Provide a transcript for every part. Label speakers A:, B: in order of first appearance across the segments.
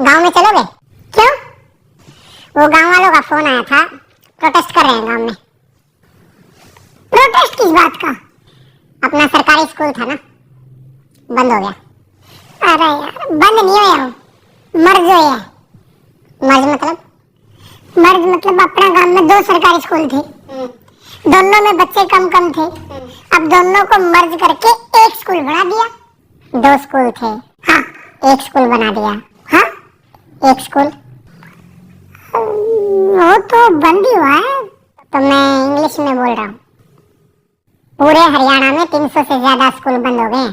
A: गांव में चलोगे? क्यों? वो गांव वालों का फोन आया था, प्रोटेस्ट कर रहे हैं गांव में। प्रोटेस्ट किस बात का? अपना सरकारी स्कूल था ना, बंद हो गया। अरे यार, बंद नहीं हुआ, मर्ज हुआ। मर्ज मतलब अपना गांव में 2 सरकारी स्कूल थे, दोनों में बच्चे कम कम थे। अब दोनों को मर्ज करके एक स्कूल बना दिया। 2 स्कूल थे, हाँ, एक स्कूल बना दिया। हाँ, एक स्कूल वो तो बंद ही हुआ है। तो मैं इंग्लिश में बोल रहा हूँ। पूरे हरियाणा में 300 से ज्यादा स्कूल बंद हो गए हैं।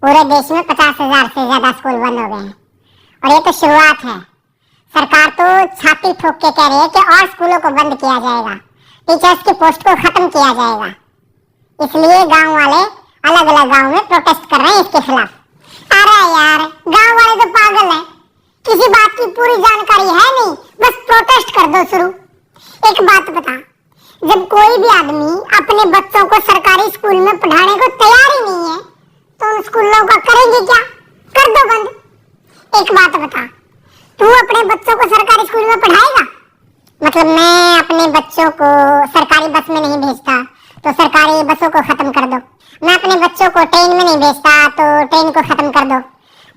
A: पूरे देश में 50,000 से ज्यादा स्कूल बंद हो गए हैं। और ये तो शुरुआत है। सरकार तो छाती ठोक के कह रही है कि और स्कूलों को बंद किया जाएगा, टीचर्स की पोस्ट को खत्म किया जाएगा। इसलिए गांव वाले अलग अलग गांव में प्रोटेस्ट कर रहे हैं इसके खिलाफ। अरे यार, गांव वाले तो पागल हैं, किसी बात की पूरी जानकारी है नहीं, बस प्रोटेस्ट कर दो शुरू। एक बात बता, जब कोई भी आदमी अपने बच्चों को सरकारी स्कूल में पढ़ाने को तैयार ही नहीं है, तो उन स्कूलों का करेंगे क्या? कर दो बंद। एक बात बता, तू अपने बच्चों को सरकारी स्कूल में पढ़ाएगा? मतलब मैं अपने बच्चों को सरकारी बस में नहीं भेजता, तो सरकारी बसों को खत्म कर दो। मैं अपने बच्चों को ट्रेन में नहीं भेजता, तो ट्रेन को खत्म कर दो।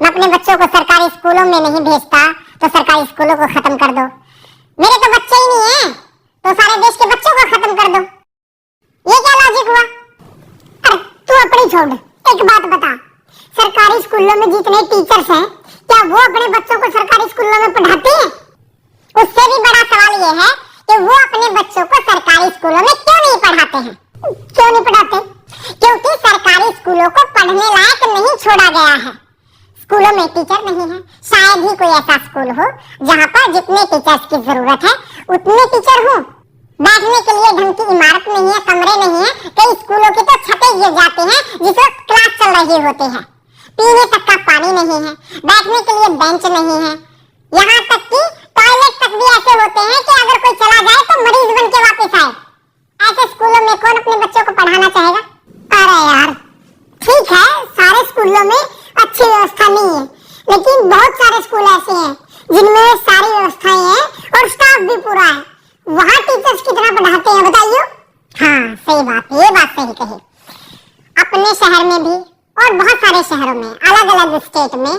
A: मैं अपने बच्चों को सरकारी स्कूलों में नहीं भेजता, तो सरकारी स्कूलों को खत्म कर दो। मेरे तो बच्चे ही नहीं है, तो सारे देश के बच्चों को खत्म कर दो। ये क्या लॉजिक हुआ? अरे तू अपनी छोड़, एक बात बता, सरकारी स्कूलों में जितने टीचर्स हैं, क्या वो अपने बच्चों को सरकारी स्कूलों में पढ़ाते हैं? उससे भी बड़ा सवाल ये है कि वो अपने बच्चों को सरकारी स्कूलों में क्यों नहीं पढ़ाते हैं? क्यों नहीं पढ़ाते? क्योंकि सरकारी स्कूलों को पढ़ने लायक नहीं छोड़ा गया है। स्कूलों में टीचर नहीं है। शायद ही कोई ऐसा स्कूल हो जहाँ पर जितने टीचर्स की जरूरत है उतने टीचर हो। बैठने के लिए ढंग की इमारत नहीं है, कमरे नहीं है। कई स्कूलों की तो छतें गिर जाती हैं जिस वक्त क्लास चल रही होती है। पीने तक का पानी नहीं है, बैठने के लिए बेंच नहीं है। यहाँ तक कि टॉयलेट तक भी ऐसे होते हैं कि अगर कोई चला जाए तो मरीज बन के वापस आए। ऐसे स्कूलों में कौन अपने बच्चों को पढ़ाना चाहेगा? अरे यार, ठीक है, सारे स्कूलों में अच्छी व्यवस्था नहीं है, लेकिन बहुत सारे स्कूल ऐसे हैं जिनमें सारी व्यवस्थाएं हैं और स्टाफ भी पूरा है। वहाँ टीचर्स कितना पढ़ाते हैं बताइए? हाँ, सही बात, ये बात सही कही। अपने शहर में भी और बहुत सारे शहरों में, अलग अलग स्टेट में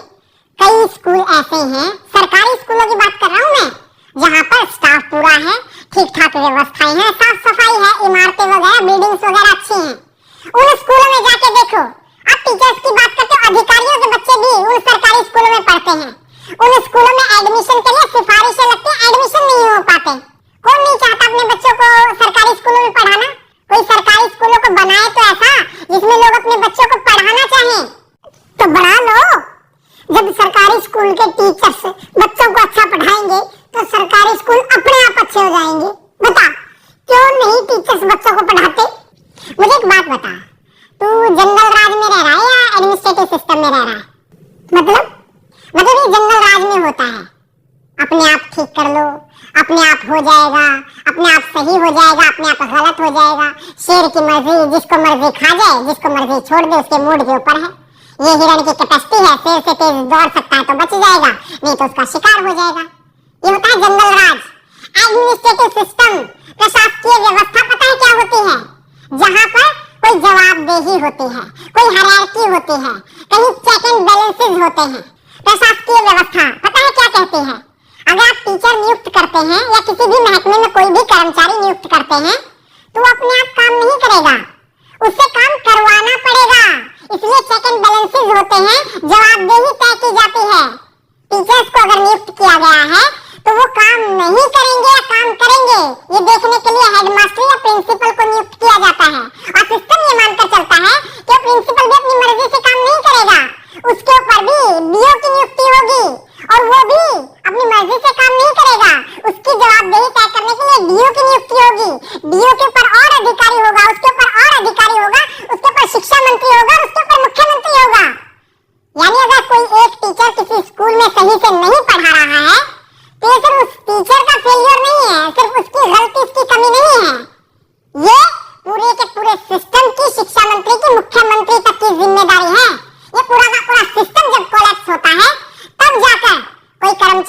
A: कई स्कूल ऐसे हैं, सरकारी स्कूलों की बात कर रहा हूँ मैं, जहाँ पर स्टाफ पूरा है, ठीक ठाक व्यवस्थाएं हैं, साफ सफाई है, इमारतें वगैरह, बिल्डिंग्स वगैरह अच्छी हैं। उन स्कूलों में जाके देखो। आप टीचर्स की बात करते हो, अधिकारियों के बच्चे भी उन सरकारी स्कूलों में पढ़ते हैं। उन स्कूलों में एडमिशन के लिए सिफारिशें लगती हैं, एडमिशन नहीं हो पाते। कौन नहीं चाहता अपने बच्चों को सरकारी स्कूलों में पढ़ाना? कोई सरकारी स्कूलों को बनाए तो ऐसा जिसमें लोग अपने बच्चों को पढ़ाना चाहें, तो बना लो। जब सरकारी स्कूल के टीचर्स बच्चों को अच्छा पढ़ाएंगे तो सरकारी स्कूल अपने आप अच्छे हो जाएंगे। बता, क्यों नहीं टीचर्स बच्चों को पढ़ाते? मुझे एक बात बता, तू जंगल राज में रह रहा है या एडमिनिस्ट्रेटिव सिस्टम में रह रहा है? मतलब ये जंगल राज में होता है, अपने आप ठीक कर लो, अपने आप हो जाएगा, अपने आप सही हो जाएगा, अपने आप गलत हो जाएगा। शेर की मर्जी, जिसको मर्जी खा जाए, जिसको मर्जी छोड़ दे, उसके मूड के ऊपर है। ये हिरण की कैपेसिटी है, शेर से तेज दौड़ सकता है तो बच जाएगा, नहीं तो उसका शिकार हो जाएगा। ये होता है जंगल राज। एडमिनिस्ट्रेटिव सिस्टम, प्रशासकीय व्यवस्था पता है क्या होती है? जहाँ पर कोई जवाबदेही होती है, कोई हायरार्की होती है, कहीं चेक एंड बैलेंसेस होते हैं। प्रशासकीय व्यवस्था पता है क्या कहती है? अगर आप टीचर नियुक्त करते हैं या किसी भी महकमे में कोई भी कर्मचारी नियुक्त करते हैं, तो वो अपने आप काम नहीं करेगा, उससे काम करवाना पड़ेगा। इसलिए चेक एंड बैलेंसेस होते हैं, जवाबदेही तय की जाती है। टीचर्स को अगर नियुक्त किया गया है तो वो काम नहीं करेंगे या काम करेंगे, ये देखने के लिए हेडमास्टर या प्रिंसिपल को नियुक्त किया जाता है। और सिस्टम ये मानकर चलता है कि प्रिंसिपल भी अपनी मर्जी से काम नहीं करेगा, उसके ऊपर भी बीओ की नियुक्ति होगी और वो भी अपनी मर्जी से काम नहीं करेगा। उसकी जवाबदेही तय करने के लिए डीओ की नियुक्ति होगी। डीओ के ऊपर और अधिकारी होगा, उसके ऊपर और अधिकारी होगा, उसके ऊपर शिक्षा मंत्री होगा, उसके ऊपर मुख्यमंत्री होगा। यानी अगर कोई एक टीचर किसी स्कूल में सही से नहीं पढ़ा रहा है तो ये सिर्फ उस टीचर का फेलियर नहीं है, सिर्फ उसकी गलती, उसकी कमी नहीं है, ये पूरे के पूरे सिस्टम की, शिक्षा मंत्री की, मुख्यमंत्री तक की जिम्मेदारी है। ये पूरा का पूरा सिस्टम जब कोलैप्स होता है तब जाकर कोई कर्मचारी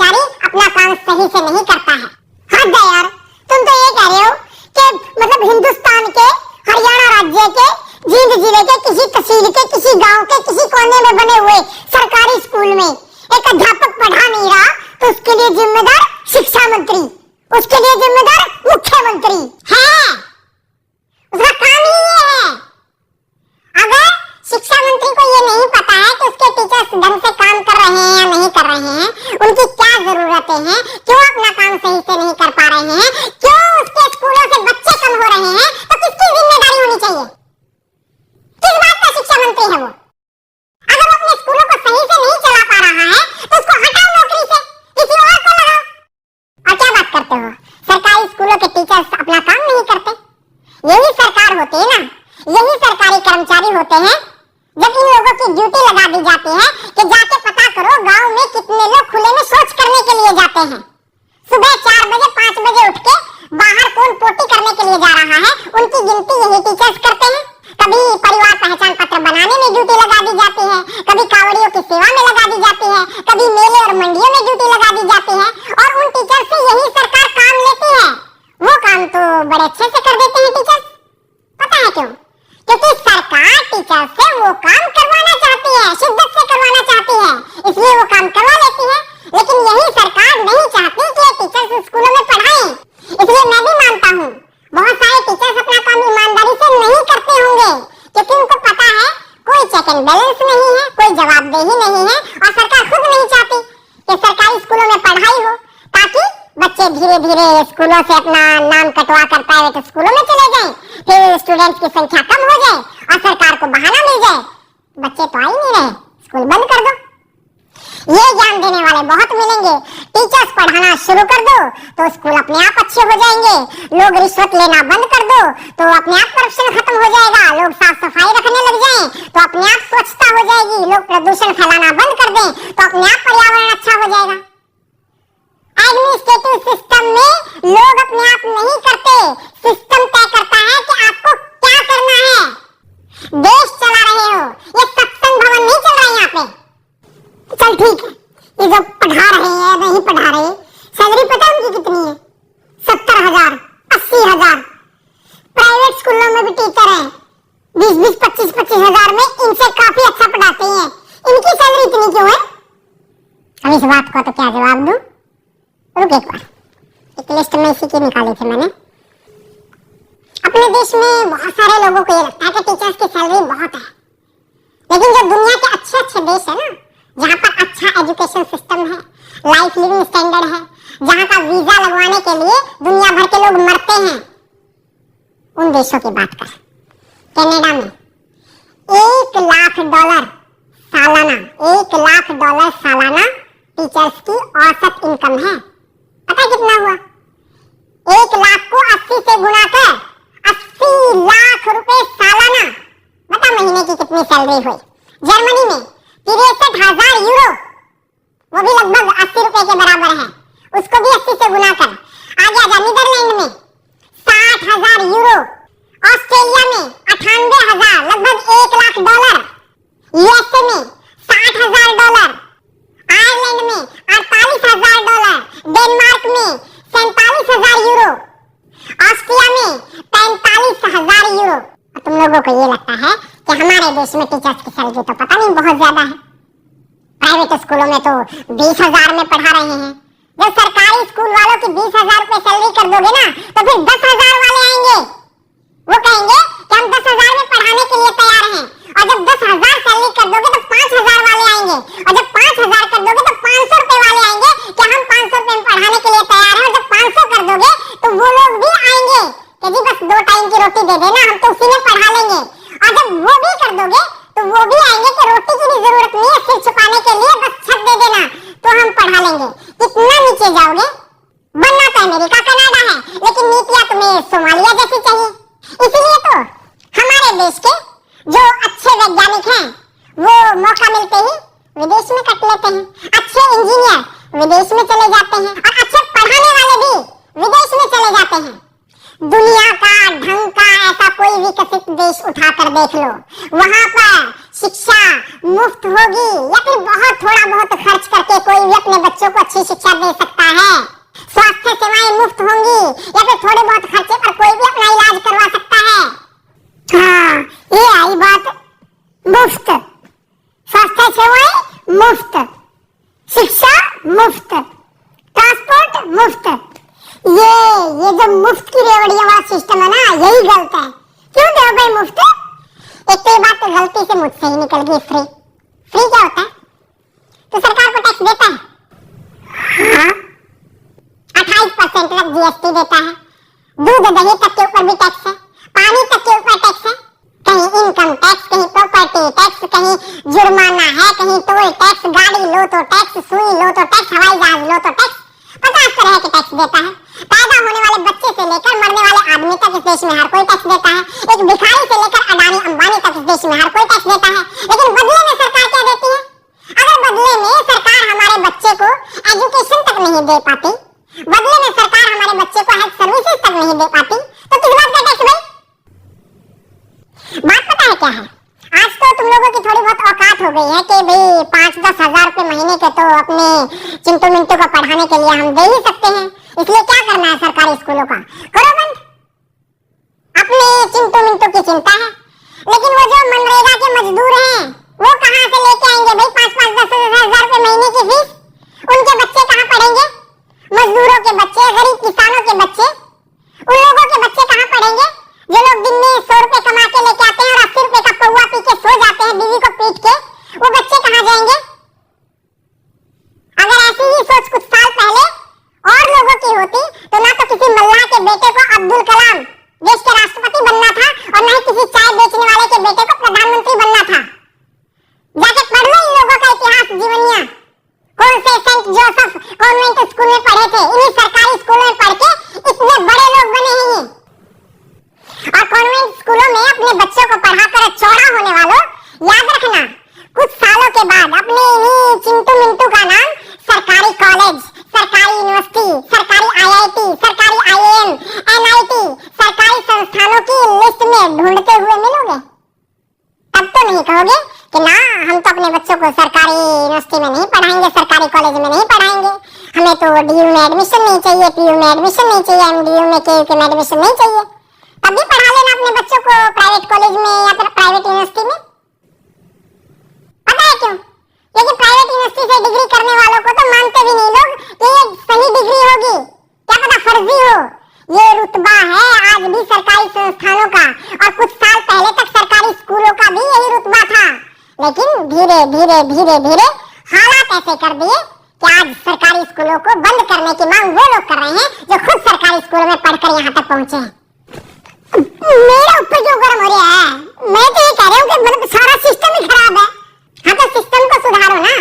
A: एक अध्यापक पढ़ा नहीं रहा तो उसके लिए जिम्मेदार शिक्षा मंत्री, उसके लिए जिम्मेदार मुख्यमंत्री है। उसका काम ही ये है। अगर शिक्षा मंत्री को ये नहीं पता है कि उसके टीचर्स ढंग से काम कर रहे हैं या नहीं कर रहे हैं, उनकी क्या जरूरतें हैं, क्यों अपना काम सही से नहीं कर पा रहे हैं, क्यों उसके स्कूलों से बच्चे कम हो रहे हैं, तो किसकी जिम्मेदारी होनी चाहिए? किस बात का शिक्षा मंत्री है वो? अगर वो अपने स्कूलों को सही से नहीं चला पा रहा है तो उसको हटाओ नौकरी से, किसी और को लगाओ। और क्या बात करते हो, सरकारी स्कूलों के टीचर्स अपना काम नहीं करते? यही सरकार होती है ना, यही सरकारी कर्मचारी होते हैं जब इन लोगों की ड्यूटी लगा दी जाती है कि जाके पता करो गांव में कितने लोग खुले में शौच करने के लिए जाते हैं। सुबह 4 बजे 5 बजे उठ के बाहर कौन पोटी करने के लिए जा रहा है, उनकी गिनती यही टीचर्स करते हैं। कभी परिवार पहचान पत्र बनाने में ड्यूटी लगा दी जाती है, कभी कावड़ियों की सेवा में लगा दी जाती है, कभी मेले और मंडियों में ड्यूटी लगा दी जाती है, और उन टीचर से यही सरकार काम लेती है। वो काम तो बड़े अच्छे से कर देते हैं टीचर्स। पता है क्यों? क्योंकि सरकार टीचर से वो काम करवाना चाहती है, शिद्दत से करवाना चाहती है, इसलिए वो काम करवा लेती है। लेकिन यही सरकार नहीं चाहती कि टीचर्स स्कूलों में पढ़ाएं। इसलिए मैं भी मानता हूँ बहुत सारे टीचर्स अपना काम ईमानदारी से नहीं करते होंगे, क्योंकि उनको पता है कोई चेक एंड बैलेंस नहीं है, कोई जवाबदेही नहीं है, और सरकार खुद नहीं चाहती कि सरकारी स्कूलों में पढ़ाई हो, ताकि बच्चे धीरे धीरे स्कूलों से अपना नाम कटवा कर प्राइवेट स्कूलों में चले जाएं, फिर स्टूडेंट्स की संख्या कम हो जाए और सरकार को बहाना मिल जाए, बच्चे तो आ ही नहीं रहे, स्कूल बंद कर दो। ये ज्ञान देने वाले बहुत मिलेंगे, टीचर्स पढ़ाना शुरू कर दो तो स्कूल अपने आप अच्छे हो जाएंगे। लोग रिश्वत लेना बंद कर दो तो अपने आप करप्शन खत्म हो जाएगा। लोग साफ सफाई रखने लग जाएं तो अपने आप स्वच्छता हो जाएगी। लोग प्रदूषण फैलाना बंद कर दें तो अपने आप पर्यावरण अच्छा हो जाएगा। एडमिनिस्ट्रेटिव सिस्टम में लोग अपने आप नहीं करते, सिस्टम तय करता है कि आपको क्या करना है। देश चला रहे हो, ये सत्संग भवन नहीं चल रहा है यहाँ पे। चल ठीक है, ये जो पढ़ा रहे हैं नहीं पढ़ा रहे, सैलरी पता है उनकी कितनी है? 70,000, 80,000। प्राइवेट स्कूलों में भी टीचर हैं 20-20, 25-25 हजार में, इनसे काफी अच्छा पढ़ाते हैं। इनकी सैलरी इतनी क्यों है? अब इस बात को तो क्या जवाब दूं? रुक एक बार, एक लिस्ट में इसी की निकाली थी मैंने। अपने देश में बहुत सारे लोगों को ये लगता है कि टीचर्स की सैलरी बहुत है, लेकिन जो दुनिया के अच्छे अच्छे देश है ना, जहाँ पर अच्छा एजुकेशन सिस्टम है, लाइफ लिविंग स्टैंडर्ड है, जहाँ का वीजा लगवाने के लिए दुनिया भर के लोग मरते हैं, उन देशों की बात करें। कनाडा में $1 लाख सालाना, $1 लाख सालाना टीचर्स की औसत इनकम है। पता कितना हुआ? 1 लाख को 80 से गुणा कर 80 लाख रुपए सालाना। बता महीने की कितनी सैलरी हुई? जर्मनी में 63,000 यूरो, वो भी लगभग 80 रुपए के बराबर है, उसको भी 80 से गुना कर। आगे आजा, नीदरलैंड में 60,000 यूरो, ऑस्ट्रेलिया में 98,000, लगभग $1 लाख, यूएसए में $60,000, आयरलैंड में $48,000, डेनमार्क में 47,000 यूरो, ऑस्ट्रिया में 45,000 यूरो। और तुम लोगों को ये लगता है कि हमारे देश में टीचर्स की सैलरी तो पता नहीं बहुत ज्यादा है। प्राइवेट स्कूलों में तो 20,000 में पढ़ा रहे हैं। जब सरकारी स्कूल वालों की 20,000 रुपए सैलरी कर दोगे ना, तो फिर 10,000 वाले आएंगे, वो कहेंगे कि हम 10,000 में पढ़ाने के लिए तैयार हैं। और जब 10,000 सैलरी कर दोगे तो 5,000 वाले आएंगे, और जब 5,000 कर दोगे तो 500 रुपए वाले आएंगे कि हम 500 रुपए में पढ़ाने के लिए तैयार हैं। और जब 500 कर दोगे तो वो लोग भी आएंगे कि जी बस 2 टाइम की रोटी दे देना, हम तो उसी में पढ़ा लेंगे। और जब वो भी कर दोगे तो वो भी आएंगे कि रोटी की भी जरूरत नहीं है, सिर छुपाने के लिए बस छत दे देना तो हम पढ़ा लेंगे। कितना नीचे जाओगे? बनना तो अमेरिका कनाडा है, लेकिन नीतियां तुम्हें सोमालिया जैसी चाहिए। इसलिए तो हमारे देश के जो अच्छे वैज्ञानिक हैं वो मौका मिलते ही विदेश में कट लेते हैं, अच्छे इंजीनियर विदेश में चले जाते हैं, और अच्छे पढ़ाने वाले भी विदेश में चले जाते हैं। दुनिया का ढंग का ऐसा कोई विकसित देश उठाकर देख लो, वहां पर शिक्षा मुफ्त होगी या फिर बहुत थोड़ा बहुत खर्च करके कोई भी अपने बच्चों को अच्छी शिक्षा दे सकता है। स्वास्थ्य सेवाएं मुफ्त होंगी या फिर थोड़े बहुत खर्चे पर कोई भी अपना इलाज करवा सकता है। हाँ, ये आई बात, मुफ्त स्वास्थ्य सेवाएं, मुफ्त सिस्टम है ना, यही गलत है। क्यों दो भाई मुफ्त? एक तो ये बात तो गलती से मुझसे ही निकल गई, फ्री। फ्री क्या होता है? तो सरकार को टैक्स देता है, हाँ 28% तक जीएसटी देता है, दूध दही तक के ऊपर भी टैक्स है, पानी तक के ऊपर टैक्स है, कहीं इनकम टैक्स, कहीं प्रॉपर्टी टैक्स, कहीं जुर्माना है, कहीं टोल टैक्स, गाड़ी लो तो टैक्स, सुई लो तो टैक्स, हवाई जहाज लो तो टैक्स, 50 तरह के टैक्स देता है। पैदा होने वाले बच्चे से लेकर मरने वाले आदमी तक इस देश में हर कोई टैक्स देता है। एक भिखारी से लेकर अडानी अंबानी तक इस देश में हर कोई टैक्स देता है। लेकिन बदले में सरकार क्या देती है? अगर बदले में सरकार हमारे बच्चे को एजुकेशन तक नहीं दे पाती, बदले में सरकार हमारे बच्चे को हेल्थ सर्विसेज तक नहीं दे पाती, तो किस बात का टैक्स भाई? बात पता है क्या है? आज तो तुम लोगों की थोड़ी बहुत औकात हो गई है कि भाई 5-10 हजार रुपए महीने के तो अपने चिंटू मिंटू को पढ़ाने के लिए हम दे ही सकते हैं, इसलिए क्या करना है सरकारी स्कूलों का, करो बंद। अपने चिंटू मिंटू की चिंता है, लेकिन वो जो मनरेगा के मजदूर हैं वो कहाँ से लेके आएंगे भाई 5-10 हजार रुपए महीने की फीस? उनके बच्चे कहाँ पढ़ेंगे? मजदूरों के बच्चे, गरीब किसानों के बच्चे, उन लोगों के बच्चे कहाँ पढ़ेंगे जो लोग दिन में 100 रुपए कमा के लेके आते हैं और 80 रुपए का पौवा पी के सो जाते हैं बीवी को पीट के? वो बच्चे कहाँ जाएंगे? अगर ऐसी ही सोच कुछ साल पहले और लोगों की होती तो ना तो किसी मल्लाह के बेटे को अब्दुल कलाम देश के राष्ट्रपति बनना था और ना ही किसी चाय बेचने वाले के बेटे को प्रधानमंत्री बनना था। जाके पढ़ लो इन लोगों का इतिहास, जीवनियां, कौन से सेंट जोसेफ कॉन्वेंट स्कूल में पढ़े थे, इन्हीं सरकारी स्कूलों में पढ़ के इतने बड़े लोग बने हैं ये। और कॉन्वेंट स्कूलों में अपने बच्चों को पढ़ाकर चौड़ा होने वालों, याद रखना कुछ सालों के बाद अपने इन्हीं चिंटू मिंटू का नाम सरकारी कॉलेज, सरकारी यूनिवर्सिटी, सरकारी आईआईटी, सरकारी आईएएम, एनआईटी, सरकारी संस्थानों की लिस्ट में ढूंढते हुए मिलोगे। तब तो नहीं कहोगे कि ना हम तो अपने बच्चों को सरकारी यूनिवर्सिटी में नहीं पढ़ाएंगे, सरकारी कॉलेज में नहीं पढ़ाएंगे, हमें तो डीयू में एडमिशन नहीं चाहिए, पीयू में एडमिशन नहीं चाहिए, एमडीयू में केयू में एडमिशन नहीं चाहिए। तब भी पढ़ा लेना अपने बच्चों को प्राइवेट कॉलेज में या फिर प्राइवेट यूनिवर्सिटी में। पता है क्यों? क्योंकि प्राइवेट यूनिवर्सिटी से डिग्री करने वालों को तो मानते भी नहीं लोग कि ये सही डिग्री होगी, क्या पता फर्जी हो। ये रुतबा है आज भी सरकारी संस्थानों का, और कुछ साल पहले तक सरकारी स्कूलों का भी यही रुतबा था। लेकिन धीरे धीरे धीरे धीरे हालात ऐसे कर दिए कि आज सरकारी स्कूलों को बंद करने की मांग वो लोग कर रहे हैं जो खुद सरकारी स्कूलों में पढ़कर यहाँ तक पहुंचे हैं। मेरा ऊपर क्यों गर्म हो रहा है? मैं तो ये कह रही हूँ कि मतलब सारा सिस्टम ही खराब है। हाँ तो सिस्टम को सुधारो ना।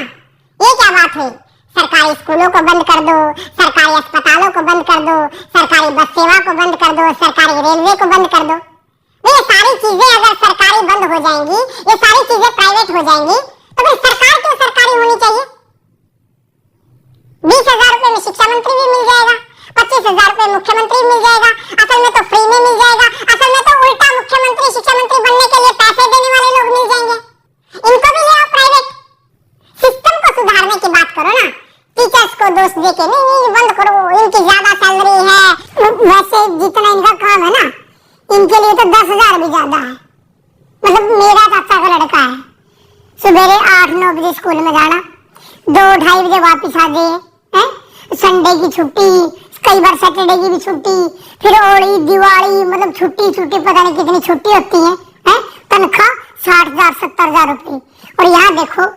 A: ये क्या बात हुई? सरकारी स्कूलों को बंद कर दो, सरकारी अस्पतालों को बंद कर दो, सरकारी बस सेवा को बंद कर दो, सरकारी रेलवे को बंद कर दो। ये सारी चीजें अगर सरकारी बंद हो जाएंगी, ये सारी चीजें प्राइवेट हो जाएंगी, तो फिर सरकार क्यों सरकारी होनी चाहिए? 20,000 रुपए में शिक्षा मंत्री भी मिल जाएगा, 25,000 रुपए मुख्यमंत्री मिल जाएगा, असल में तो फ्री में मिल जाएगा। असल में तो उल्टा मुख्यमंत्री शिक्षा मंत्री बनने के लिए पैसे देने वाले लोग मिल जाएंगे। इनको भी ले आओ प्राइवेट। सिस्टम को सुधारने की बात करो ना, टीचर्स को दोष देके नहीं बंद करो, इनकी ज्यादा सैलरी है, वैसे जितना इनका काम है ना इनके लिए तो 10,000 भी ज्यादा है। मतलब मेरा चाचा का लड़का है, सुबह 8-9 बजे स्कूल में जाना, 2-2:30 बजे वापिस आ जाए, संडे की छुट्टी, कई बार सैटरडे की भी छुट्टी, फिर होली दिवाली, मतलब छुट्टी पता नहीं कितनी छुट्टी होती है, तनख्वाह 60,000 70,000 रुपए। और यहाँ देखो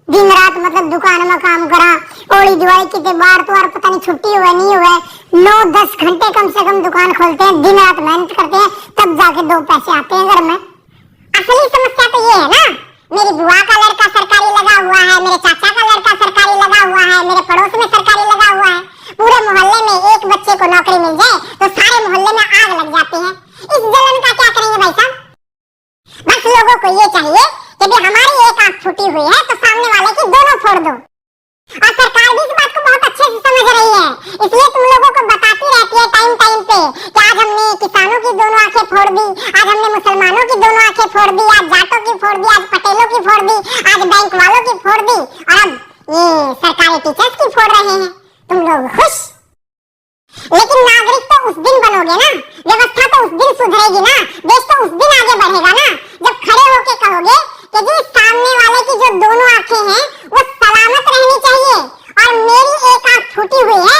A: दिन रात मतलब दुकान में काम करा, होली दिवाली की बार तो और पता नहीं छुट्टी हुआ नहीं हुआ, 9-10 घंटे कम से कम दुकान खोलते हैं, दिन रात मेहनत करते हैं, तब जाके 2 पैसे आते हैं घर में। असली समस्या तो ये है ना, मेरी बुआ का लड़का सरकारी लगा हुआ है, मेरे चाचा का लड़का सरकारी लगा हुआ है, मेरे पड़ोस में सरकारी लगा हुआ है, पूरे मोहल्ले में एक बच्चे को नौकरी मिल जाए तो सारे मोहल्ले में आग लग जाती है। इस जलन का क्या करेंगे भाई साहब? बस लोगों को ये चाहिए कि भी हमारी एक आंख फूटी हुई है तो सामने वाले की दोनों फोड़ दो। और सरकार भी इस बात को बहुत अच्छे से समझ रही है, इसलिए तुम लोगों को बताती रहती है टाइम पे कि आज हमने किसानों की दोनों आंखें फोड़ दी, आज हमने मुसलमानों की दोनों आंखें फोड़ दी, आज जाटों की फोड़ दी, आज पटेलों की फोड़ दी, आज बैंक वालों की फोड़ दी, और अब ये सरकारी टीचर्स की फोड़ रहे हैं। तुम लोग खुश? लेकिन नागरिक तो उस दिन बनोगे ना, व्यवस्था तो उस दिन सुधरेगी ना, देश तो उस दिन आगे बढ़ेगा ना, जब खड़े होके कहोगे कि जी सामने वाले की जो दोनों आंखें हैं वो सलामत रहनी चाहिए और मेरी एक आंख फूटी हुई है